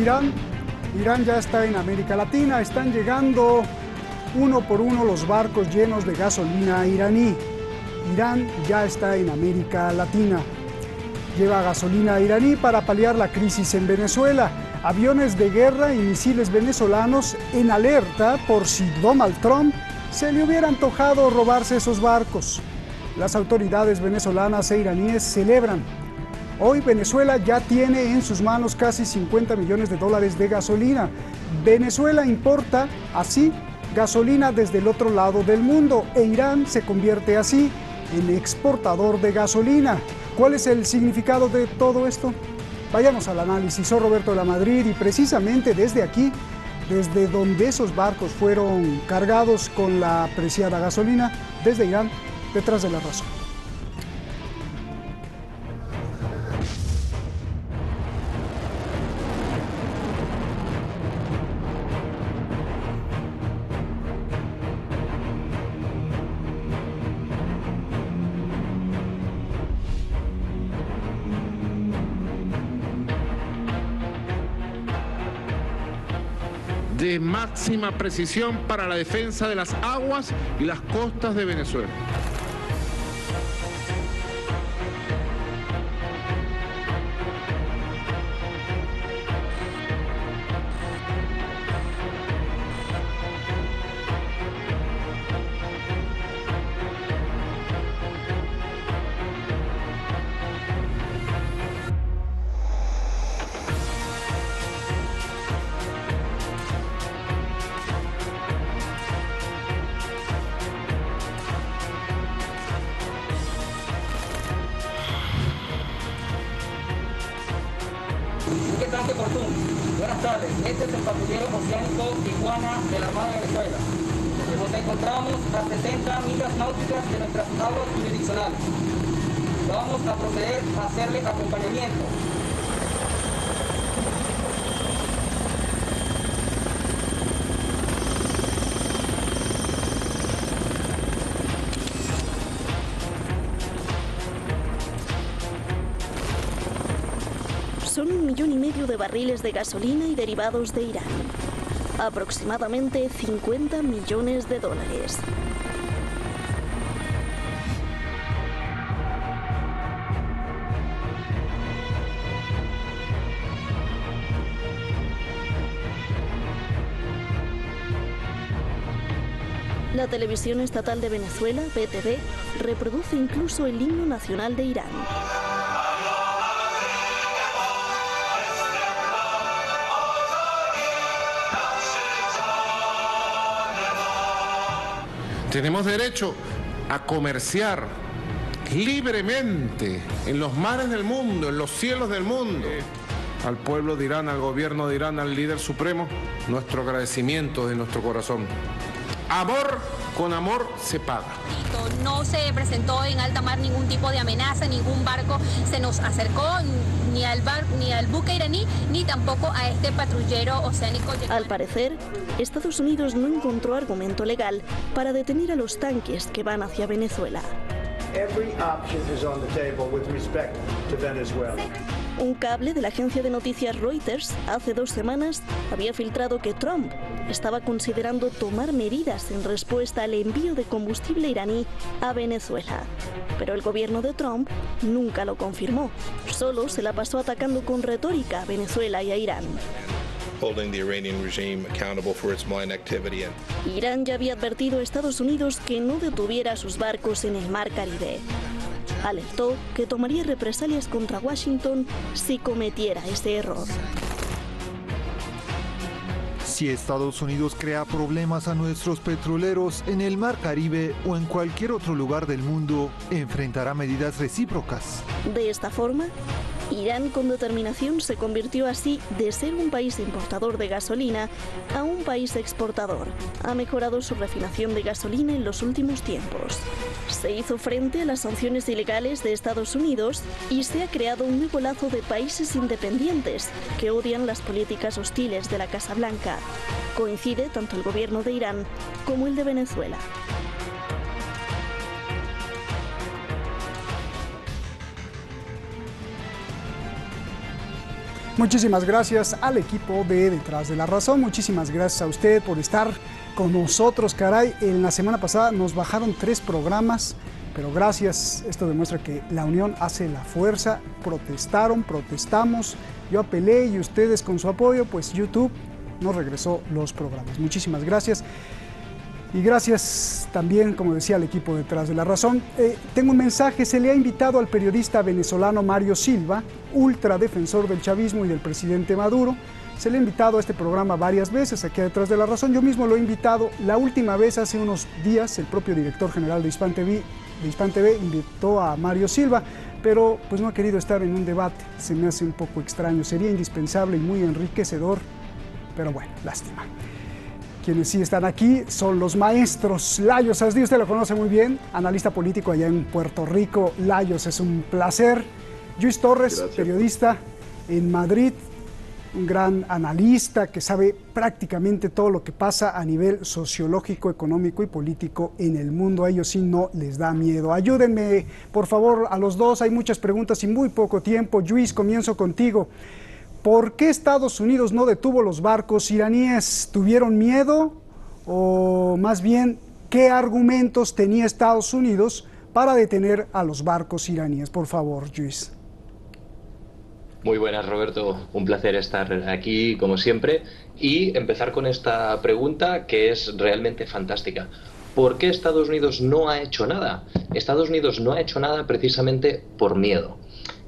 Irán. Irán ya está en América Latina, están llegando uno por uno los barcos llenos de gasolina iraní. Irán ya está en América Latina. Lleva gasolina iraní para paliar la crisis en Venezuela. Aviones de guerra y misiles venezolanos en alerta por si Donald Trump se le hubiera antojado robarse esos barcos. Las autoridades venezolanas e iraníes celebran. Hoy Venezuela ya tiene en sus manos casi 50 millones de dólares de gasolina. Venezuela importa así gasolina desde el otro lado del mundo e Irán se convierte así en exportador de gasolina. ¿Cuál es el significado de todo esto? Vayamos al análisis. Soy Roberto de la Madrid y precisamente desde aquí, desde donde esos barcos fueron cargados con la preciada gasolina, desde Irán, detrás de la razón. De máxima precisión para la defensa de las aguas y las costas de Venezuela. Buenas tardes, este es el patrullero oceánico Tijuana de la Armada de Venezuela. Nos encontramos a 60 millas náuticas de nuestras aguas jurisdiccionales. Vamos a proceder a hacerle acompañamiento. Son 1,5 millones de barriles de gasolina y derivados de Irán. Aproximadamente 50 millones de dólares. La televisión estatal de Venezuela, VTV, reproduce incluso el himno nacional de Irán. Tenemos derecho a comerciar libremente en los mares del mundo, en los cielos del mundo. Al pueblo de Irán, al gobierno de Irán, al líder supremo, nuestro agradecimiento de nuestro corazón. Amor con amor se paga. No se presentó en alta mar ningún tipo de amenaza, ningún barco se nos acercó ni al buque iraní, ni tampoco a este patrullero oceánico. Al parecer, Estados Unidos no encontró argumento legal para detener a los tanques que van hacia Venezuela. Un cable de la agencia de noticias Reuters hace 2 semanas había filtrado que Trump estaba considerando tomar medidas en respuesta al envío de combustible iraní a Venezuela. Pero el gobierno de Trump nunca lo confirmó, solo se la pasó atacando con retórica a Venezuela y a Irán. Irán ya había advertido a Estados Unidos que no detuviera sus barcos en el Mar Caribe. Alertó que tomaría represalias contra Washington si cometiera ese error. Si Estados Unidos crea problemas a nuestros petroleros en el Mar Caribe o en cualquier otro lugar del mundo, enfrentará medidas recíprocas. De esta forma, Irán con determinación se convirtió así de ser un país importador de gasolina a un país exportador. Ha mejorado su refinación de gasolina en los últimos tiempos. Se hizo frente a las sanciones ilegales de Estados Unidos y se ha creado un nuevo lazo de países independientes que odian las políticas hostiles de la Casa Blanca. Coincide tanto el gobierno de Irán como el de Venezuela. Muchísimas gracias al equipo de Detrás de la Razón, muchísimas gracias a usted por estar con nosotros, caray. En la semana pasada nos bajaron 3 programas, pero gracias, esto demuestra que la unión hace la fuerza. Protestamos, yo apelé y ustedes con su apoyo, pues YouTube nos regresó los programas. Muchísimas gracias. Y gracias también, como decía, al equipo Detrás de la Razón. Tengo un mensaje, se le ha invitado al periodista venezolano Mario Silva, ultradefensor del chavismo y del presidente Maduro. Se le ha invitado a este programa varias veces, aquí a Detrás de la Razón. Yo mismo lo he invitado, la última vez hace unos días, el propio director general de Hispan TV invitó a Mario Silva, pero pues no ha querido estar en un debate. Se me hace un poco extraño, sería indispensable y muy enriquecedor, pero bueno, lástima. Quienes sí están aquí son los maestros. Layos Asdí, usted lo conoce muy bien, analista político allá en Puerto Rico. Layos, es un placer. Luis Torres, gracias. Periodista en Madrid, un gran analista que sabe prácticamente todo lo que pasa a nivel sociológico, económico y político en el mundo. A ellos sí no les da miedo. Ayúdenme, por favor, a los dos. Hay muchas preguntas y muy poco tiempo. Luis, comienzo contigo. ¿Por qué Estados Unidos no detuvo los barcos iraníes? ¿Tuvieron miedo? O más bien, ¿qué argumentos tenía Estados Unidos para detener a los barcos iraníes? Por favor, Luis. Muy buenas, Roberto. Un placer estar aquí, como siempre, y empezar con esta pregunta que es realmente fantástica. ¿Por qué Estados Unidos no ha hecho nada? Estados Unidos no ha hecho nada precisamente por miedo.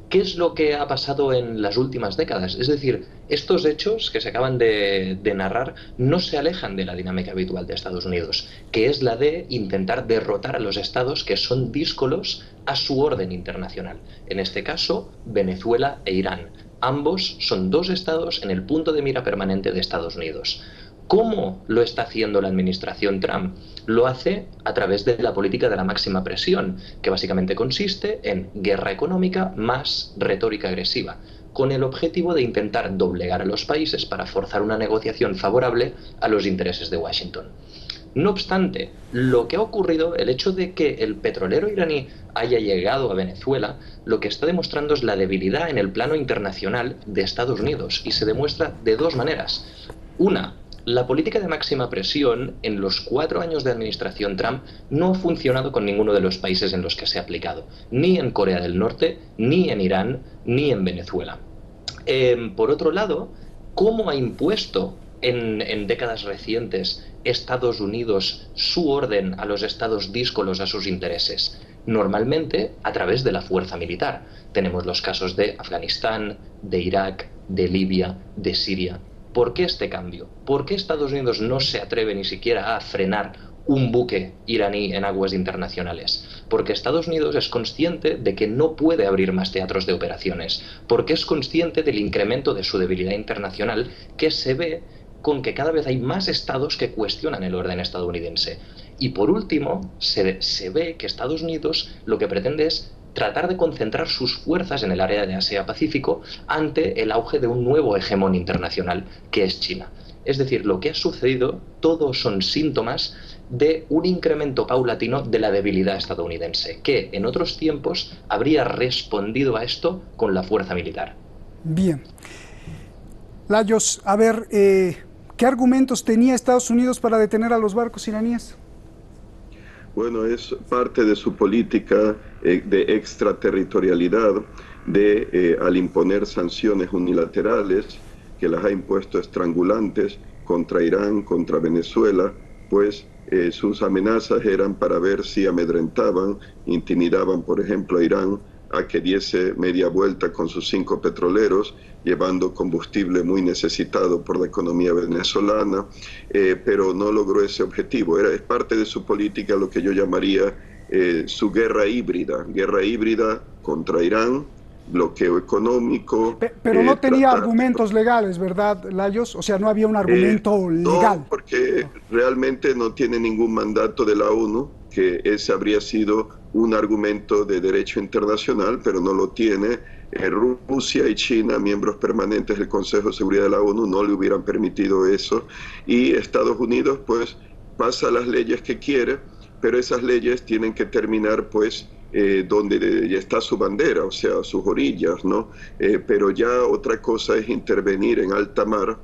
¿Qué es lo que ha pasado en las últimas décadas? Es decir, estos hechos que se acaban de narrar no se alejan de la dinámica habitual de Estados Unidos, que es la de intentar derrotar a los estados que son díscolos a su orden internacional. En este caso, Venezuela e Irán. Ambos son 2 estados en el punto de mira permanente de Estados Unidos. ¿Cómo lo está haciendo la administración Trump? Lo hace a través de la política de la máxima presión, que básicamente consiste en guerra económica más retórica agresiva, con el objetivo de intentar doblegar a los países para forzar una negociación favorable a los intereses de Washington. No obstante, lo que ha ocurrido, el hecho de que el petrolero iraní haya llegado a Venezuela, lo que está demostrando es la debilidad en el plano internacional de Estados Unidos, y se demuestra de 2 maneras. Una, la política de máxima presión en los 4 años de administración Trump no ha funcionado con ninguno de los países en los que se ha aplicado, ni en Corea del Norte, ni en Irán, ni en Venezuela. Por otro lado, ¿cómo ha impuesto en décadas recientes Estados Unidos su orden a los estados díscolos a sus intereses? Normalmente a través de la fuerza militar. Tenemos los casos de Afganistán, de Irak, de Libia, de Siria. ¿Por qué este cambio? ¿Por qué Estados Unidos no se atreve ni siquiera a frenar un buque iraní en aguas internacionales? Porque Estados Unidos es consciente de que no puede abrir más teatros de operaciones, porque es consciente del incremento de su debilidad internacional que se ve con que cada vez hay más estados que cuestionan el orden estadounidense. Y por último, se ve que Estados Unidos lo que pretende es tratar de concentrar sus fuerzas en el área de Asia-Pacífico ante el auge de un nuevo hegemón internacional, que es China. Es decir, lo que ha sucedido, todos son síntomas de un incremento paulatino de la debilidad estadounidense, que en otros tiempos habría respondido a esto con la fuerza militar. Bien. Layos, a ver, ¿qué argumentos tenía Estados Unidos para detener a los barcos iraníes? Bueno, es parte de su política de extraterritorialidad, al imponer sanciones unilaterales, que las ha impuesto estrangulantes contra Irán, contra Venezuela, pues sus amenazas eran para ver si amedrentaban, intimidaban, por ejemplo, a Irán a que diese media vuelta con sus 5 petroleros, llevando combustible muy necesitado por la economía venezolana, pero no logró ese objetivo. Es parte de su política lo que yo llamaría su guerra híbrida contra Irán, bloqueo económico. Pero no tenía argumentos legales, ¿verdad, Layos? O sea, no había un argumento legal. No, porque realmente no tiene ningún mandato de la ONU, que ese habría sido un argumento de derecho internacional, pero no lo tiene. Rusia y China, miembros permanentes del Consejo de Seguridad de la ONU, no le hubieran permitido eso, y Estados Unidos pues pasa las leyes que quiere, pero esas leyes tienen que terminar pues donde ya está su bandera, o sea, sus orillas, ¿no? Pero ya otra cosa es intervenir en alta mar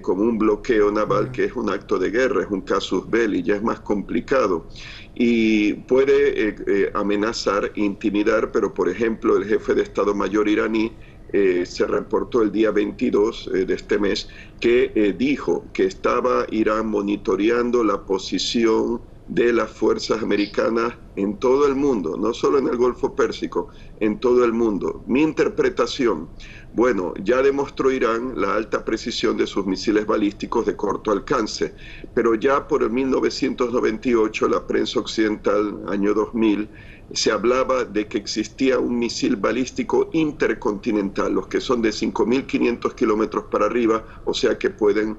con un bloqueo naval, que es un acto de guerra, es un casus belli, ya es más complicado. Y puede amenazar, intimidar, pero por ejemplo el jefe de Estado Mayor iraní se reportó el día 22 de este mes que dijo que estaba Irán monitoreando la posición de las fuerzas americanas en todo el mundo, no solo en el Golfo Pérsico, en todo el mundo. Mi interpretación, bueno, ya demostró Irán la alta precisión de sus misiles balísticos de corto alcance, pero ya por el 1998, la prensa occidental, año 2000, se hablaba de que existía un misil balístico intercontinental, los que son de 5.500 kilómetros para arriba, o sea que pueden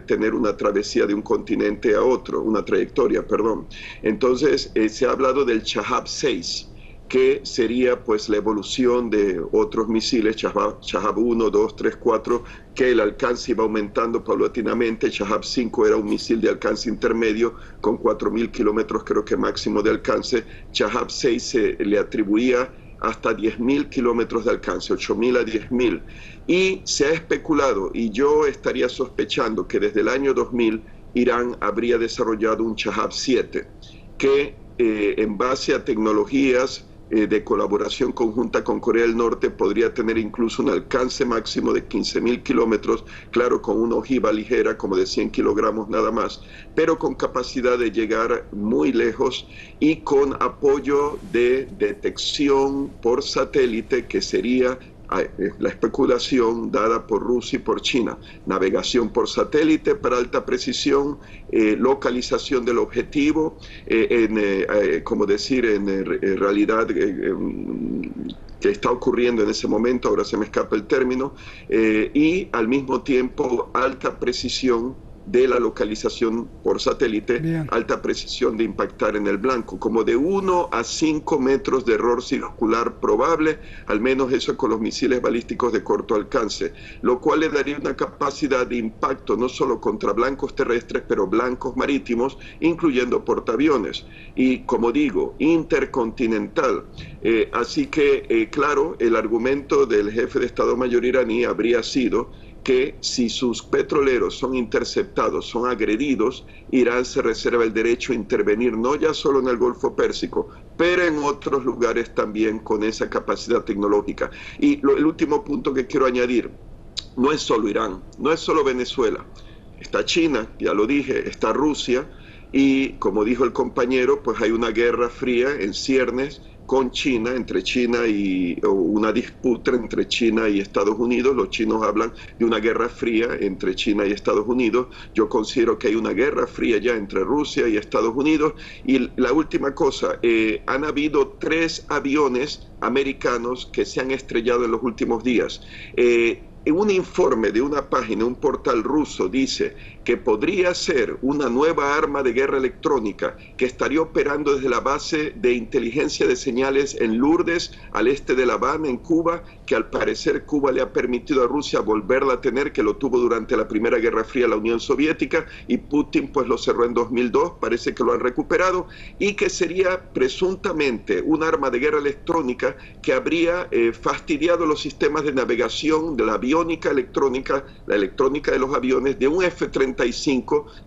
tener una travesía de un continente a otro, una trayectoria, perdón. Entonces se ha hablado del Shahab 6, que sería pues la evolución de otros misiles, Shahab 1, 2, 3, 4, que el alcance iba aumentando paulatinamente. Shahab 5 era un misil de alcance intermedio con 4.000 kilómetros creo que máximo de alcance. Shahab 6 se le atribuía hasta 10.000 kilómetros de alcance, 8.000 a 10.000. Y se ha especulado, y yo estaría sospechando que desde el año 2000 Irán habría desarrollado un Shahab 7, que en base a tecnologías de colaboración conjunta con Corea del Norte podría tener incluso un alcance máximo de 15.000 kilómetros, claro, con una ojiva ligera como de 100 kilogramos nada más, pero con capacidad de llegar muy lejos y con apoyo de detección por satélite, que sería la especulación dada por Rusia y por China: navegación por satélite para alta precisión, localización del objetivo, como decir, en realidad que está ocurriendo en ese momento, ahora se me escapa el término, y al mismo tiempo alta precisión de la localización por satélite. Bien. Alta precisión de impactar en el blanco, como de 1 a 5 metros de error circular probable, al menos eso con los misiles balísticos de corto alcance, lo cual le daría una capacidad de impacto no solo contra blancos terrestres, pero blancos marítimos, incluyendo portaaviones, y como digo, intercontinental. Así que, claro, el argumento del jefe de Estado Mayor iraní habría sido que si sus petroleros son interceptados, son agredidos, Irán se reserva el derecho a intervenir no ya solo en el Golfo Pérsico, pero en otros lugares también con esa capacidad tecnológica. Y el último punto que quiero añadir, no es solo Irán, no es solo Venezuela, está China, ya lo dije, está Rusia, y como dijo el compañero, pues hay una guerra fría en ciernes con China, una disputa entre China y Estados Unidos. Los chinos hablan de una guerra fría entre China y Estados Unidos. Yo considero que hay una guerra fría ya entre Rusia y Estados Unidos. Y la última cosa, han habido 3 aviones americanos que se han estrellado en los últimos días. En un informe de una página, un portal ruso, dice que podría ser una nueva arma de guerra electrónica que estaría operando desde la base de inteligencia de señales en Lourdes, al este de La Habana, en Cuba, que al parecer Cuba le ha permitido a Rusia volverla a tener, que lo tuvo durante la Primera Guerra Fría la Unión Soviética, y Putin pues lo cerró en 2002, parece que lo han recuperado, y que sería presuntamente un arma de guerra electrónica que habría fastidiado los sistemas de navegación, de la aviónica electrónica, la electrónica de los aviones, de un F-35,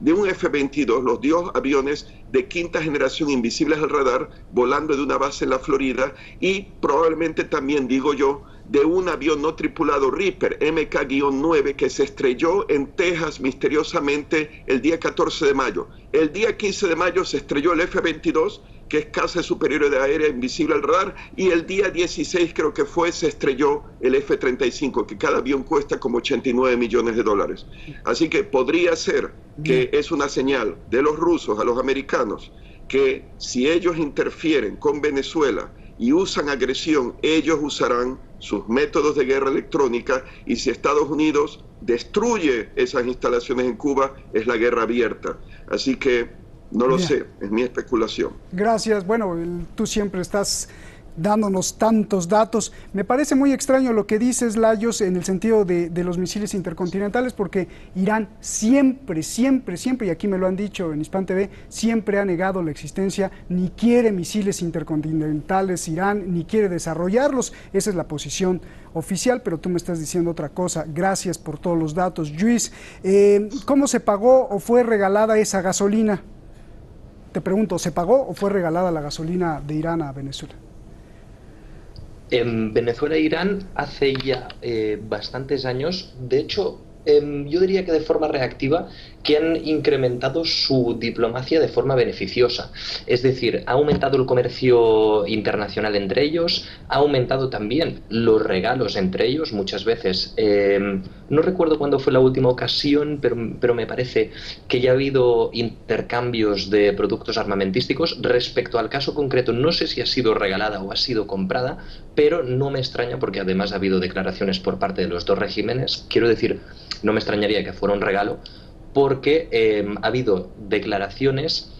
de un F-22, los 2 aviones de quinta generación invisibles al radar, volando de una base en la Florida, y probablemente también, digo yo, de un avión no tripulado Reaper MK-9 que se estrelló en Texas misteriosamente el día 14 de mayo. El día 15 de mayo se estrelló el F-22, que es Casa Superior de Aérea Invisible al Radar, y el día 16 creo que fue, se estrelló el F-35, que cada avión cuesta como $89 millones. Así que podría ser que es una señal de los rusos a los americanos que si ellos interfieren con Venezuela y usan agresión, ellos usarán sus métodos de guerra electrónica, y si Estados Unidos destruye esas instalaciones en Cuba, es la guerra abierta. Así que no lo sé, es mi especulación. Gracias. Bueno, tú siempre estás dándonos tantos datos. Me parece muy extraño lo que dices, Layos, en el sentido de los misiles intercontinentales, porque Irán siempre, y aquí me lo han dicho en Hispan TV, siempre ha negado la existencia, ni quiere misiles intercontinentales Irán, ni quiere desarrollarlos. Esa es la posición oficial, pero tú me estás diciendo otra cosa. Gracias por todos los datos. Luis, ¿cómo se pagó o fue regalada esa gasolina? Te pregunto, ¿se pagó o fue regalada la gasolina de Irán a Venezuela? En Venezuela e Irán hace ya bastantes años, de hecho, yo diría que de forma reactiva, que han incrementado su diplomacia de forma beneficiosa. Es decir, ha aumentado el comercio internacional entre ellos, ha aumentado también los regalos entre ellos, muchas veces. No recuerdo cuándo fue la última ocasión, pero me parece que ya ha habido intercambios de productos armamentísticos. Respecto al caso concreto, no sé si ha sido regalada o ha sido comprada, pero no me extraña porque además ha habido declaraciones por parte de los dos regímenes. Quiero decir, no me extrañaría que fuera un regalo, porque ha habido declaraciones,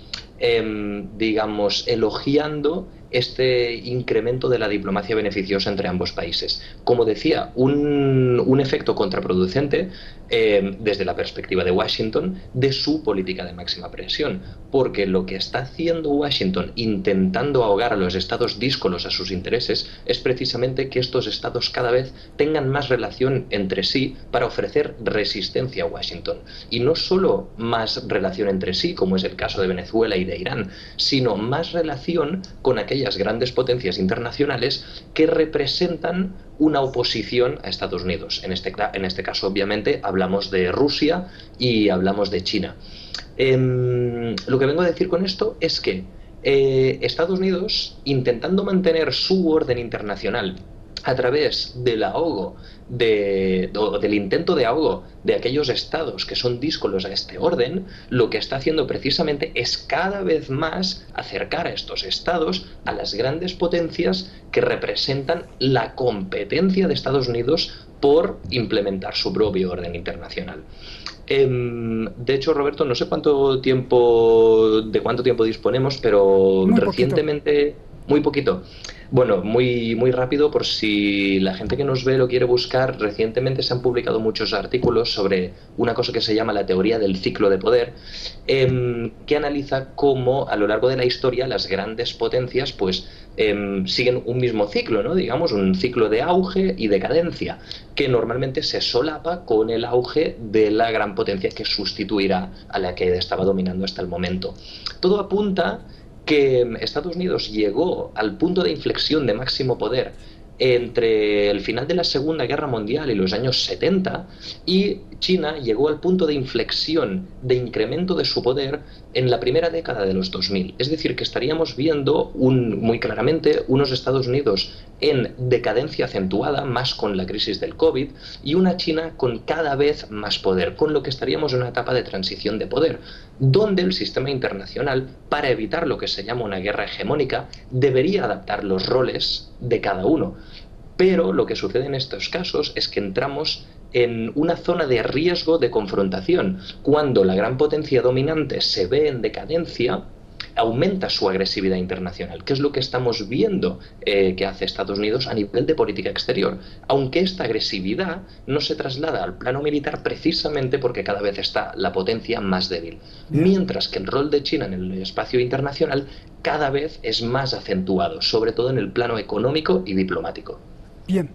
digamos, elogiando este incremento de la diplomacia beneficiosa entre ambos países. Como decía, un efecto contraproducente desde la perspectiva de Washington de su política de máxima presión, porque lo que está haciendo Washington intentando ahogar a los estados díscolos a sus intereses es precisamente que estos estados cada vez tengan más relación entre sí para ofrecer resistencia a Washington. Y no solo más relación entre sí, como es el caso de Venezuela y de Irán, sino más relación con aquellas grandes potencias internacionales que representan una oposición a Estados Unidos. En este caso, obviamente, hablamos de Rusia y hablamos de China. Lo que vengo a decir con esto es que Estados Unidos, intentando mantener su orden internacional a través del ahogo, del intento de ahogo de aquellos estados que son díscolos a este orden, lo que está haciendo precisamente es cada vez más acercar a estos estados a las grandes potencias que representan la competencia de Estados Unidos por implementar su propio orden internacional. De hecho, Roberto, no sé de cuánto tiempo disponemos, pero muy recientemente, muy poquito. Bueno, muy rápido, por si la gente que nos ve lo quiere buscar, recientemente se han publicado muchos artículos sobre una cosa que se llama la teoría del ciclo de poder, que analiza cómo a lo largo de la historia las grandes potencias pues siguen un mismo ciclo, ¿no? Digamos, un ciclo de auge y decadencia, que normalmente se solapa con el auge de la gran potencia que sustituirá a la que estaba dominando hasta el momento. Todo apunta que Estados Unidos llegó al punto de inflexión de máximo poder entre el final de la Segunda Guerra Mundial y los años 70, y China llegó al punto de inflexión de incremento de su poder en la primera década de los 2000. Es decir, que estaríamos viendo muy claramente unos Estados Unidos en decadencia acentuada, más con la crisis del COVID, y una China con cada vez más poder, con lo que estaríamos en una etapa de transición de poder, donde el sistema internacional, para evitar lo que se llama una guerra hegemónica, debería adaptar los roles de cada uno. Pero lo que sucede en estos casos es que entramos en una zona de riesgo de confrontación. Cuando la gran potencia dominante se ve en decadencia, aumenta su agresividad internacional, que es lo que estamos viendo que hace Estados Unidos a nivel de política exterior. Aunque esta agresividad no se traslada al plano militar precisamente porque cada vez está la potencia más débil. Mientras que el rol de China en el espacio internacional cada vez es más acentuado, sobre todo en el plano económico y diplomático. Bien.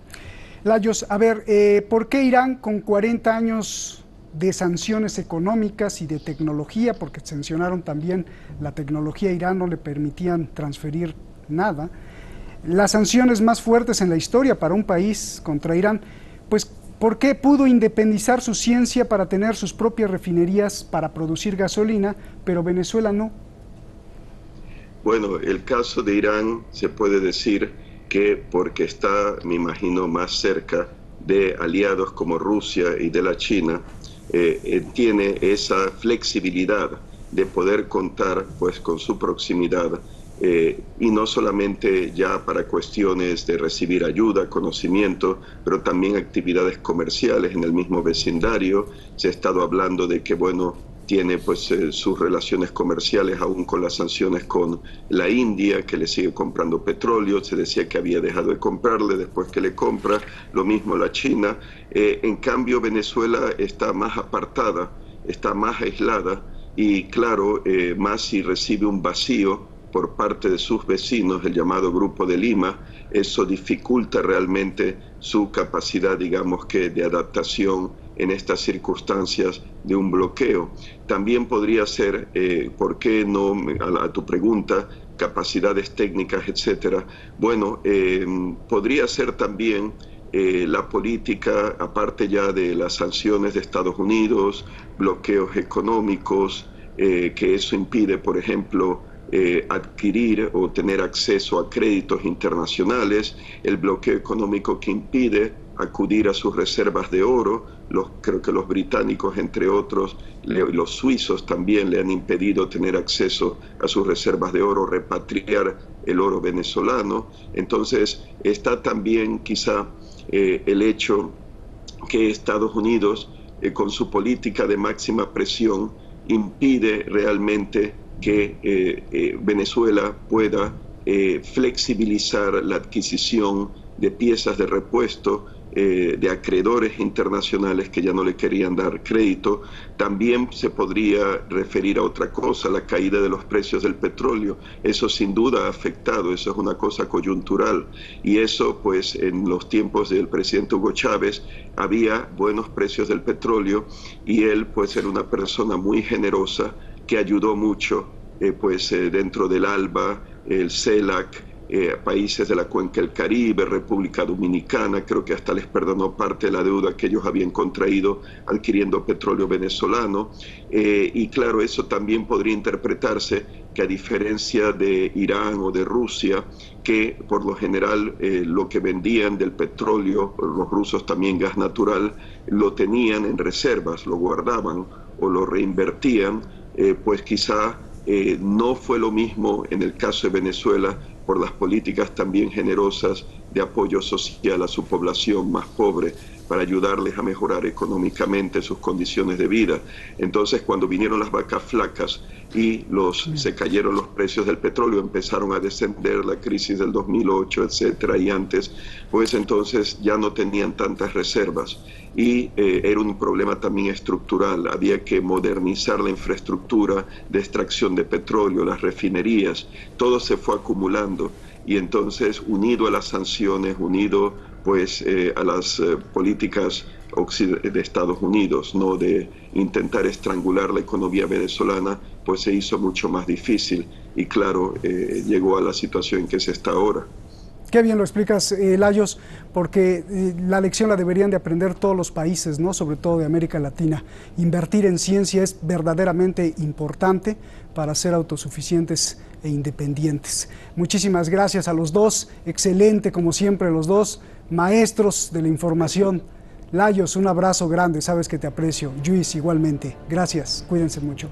Layos, a ver, ¿por qué Irán con 40 años de sanciones económicas y de tecnología, porque sancionaron también la tecnología a Irán, no le permitían transferir nada, las sanciones más fuertes en la historia para un país contra Irán, pues ¿por qué pudo independizar su ciencia para tener sus propias refinerías para producir gasolina, pero Venezuela no? Bueno, el caso de Irán se puede decir que porque está, me imagino, más cerca de aliados como Rusia y de la China, tiene esa flexibilidad de poder contar pues con su proximidad, y no solamente ya para cuestiones de recibir ayuda, conocimiento, pero también actividades comerciales en el mismo vecindario. Se ha estado hablando de que, bueno, tiene pues sus relaciones comerciales aún con las sanciones con la India, que le sigue comprando petróleo. Se decía que había dejado de comprarle, después que le compra, lo mismo la China. En cambio, Venezuela está más apartada, está más aislada y claro, más si recibe un vacío por parte de sus vecinos, el llamado Grupo de Lima. Eso dificulta realmente su capacidad, digamos que, de adaptación en estas circunstancias de un bloqueo. También podría ser, ¿por qué no? A tu pregunta, capacidades técnicas, etcétera. Bueno, podría ser también la política, aparte ya de las sanciones de Estados Unidos, bloqueos económicos, que eso impide, por ejemplo, adquirir o tener acceso a créditos internacionales, el bloqueo económico que impide acudir a sus reservas de oro. Creo que los británicos, entre otros, los suizos también le han impedido tener acceso a sus reservas de oro, repatriar el oro venezolano. Entonces está también quizá el hecho que Estados Unidos, con su política de máxima presión, impide realmente que Venezuela pueda flexibilizar la adquisición de piezas de repuesto de acreedores internacionales que ya no le querían dar crédito. También se podría referir a otra cosa, la caída de los precios del petróleo. Eso sin duda ha afectado, eso es una cosa coyuntural. Y eso, pues, en los tiempos del presidente Hugo Chávez había buenos precios del petróleo y él, pues, era una persona muy generosa que ayudó mucho, dentro del ALBA, el CELAC, países de la cuenca del Caribe, República Dominicana, creo que hasta les perdonó parte de la deuda que ellos habían contraído adquiriendo petróleo venezolano. Y claro, eso también podría interpretarse que, a diferencia de Irán o de Rusia, que por lo general lo que vendían del petróleo, los rusos también gas natural, lo tenían en reservas, lo guardaban o lo reinvertían, pues quizá no fue lo mismo en el caso de Venezuela, por las políticas también generosas de apoyo social a su población más pobre, para ayudarles a mejorar económicamente sus condiciones de vida. Entonces, cuando vinieron las vacas flacas y se cayeron los precios del petróleo, empezaron a descender, la crisis del 2008, etcétera, y antes, pues entonces ya no tenían tantas reservas. Y era un problema también estructural, había que modernizar la infraestructura de extracción de petróleo, las refinerías, todo se fue acumulando. Y entonces, unido a las sanciones, unido pues a las políticas de Estados Unidos, ¿no?, de intentar estrangular la economía venezolana, pues se hizo mucho más difícil y claro, llegó a la situación en que se está ahora. Qué bien lo explicas, Lajos, porque la lección la deberían de aprender todos los países, ¿no?, sobre todo de América Latina. Invertir en ciencia es verdaderamente importante para ser autosuficientes e independientes. Muchísimas gracias a los dos, excelente como siempre los dos, maestros de la información. Lajos, un abrazo grande, sabes que te aprecio. Luis, igualmente, gracias, cuídense mucho.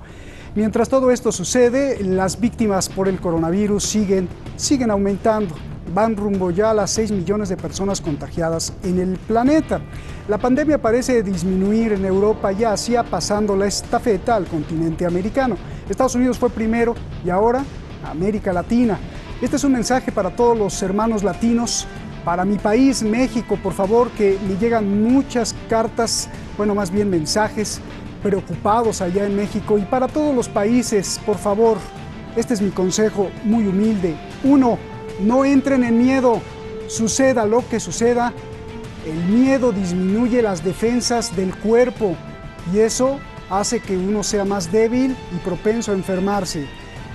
Mientras todo esto sucede, las víctimas por el coronavirus siguen aumentando. Van rumbo ya a las 6 millones de personas contagiadas en el planeta. La pandemia parece disminuir en Europa, ya hacía pasando la estafeta al continente americano. Estados Unidos fue primero y ahora América Latina. Este es un mensaje para todos los hermanos latinos, para mi país, México, por favor, que me llegan muchas cartas, bueno, más bien mensajes preocupados allá en México, y para todos los países, por favor, este es mi consejo muy humilde. 1, no entren en miedo, suceda lo que suceda, el miedo disminuye las defensas del cuerpo y eso hace que uno sea más débil y propenso a enfermarse.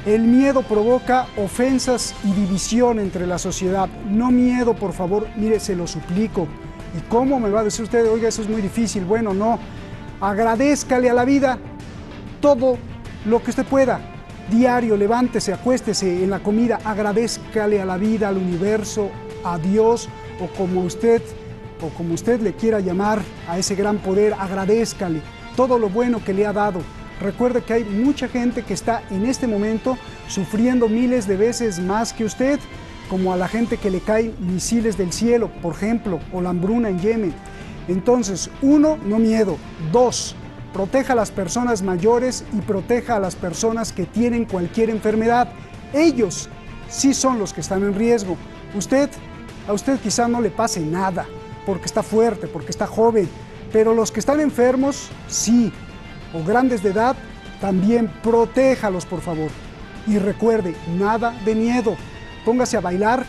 El miedo provoca ofensas y división entre la sociedad. No miedo, por favor, mire, se lo suplico. ¿Y cómo me va a decir usted? Oiga, eso es muy difícil. Bueno, no. Agradézcale a la vida todo lo que usted pueda. Diario, levántese, acuéstese en la comida, agradézcale a la vida, al universo, a Dios, o como usted le quiera llamar a ese gran poder, agradézcale todo lo bueno que le ha dado. Recuerde que hay mucha gente que está en este momento sufriendo miles de veces más que usted, como a la gente que le caen misiles del cielo, por ejemplo, o la hambruna en Yemen. Entonces, 1, no miedo. 2, proteja a las personas mayores y proteja a las personas que tienen cualquier enfermedad. Ellos sí son los que están en riesgo. A usted quizá no le pase nada, porque está fuerte, porque está joven, pero los que están enfermos, sí, o grandes de edad, también protéjalos, por favor. Y recuerde, nada de miedo. Póngase a bailar,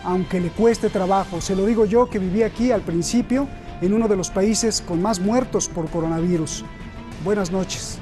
aunque le cueste trabajo. Se lo digo yo, que viví aquí al principio, en uno de los países con más muertos por coronavirus. Buenas noches.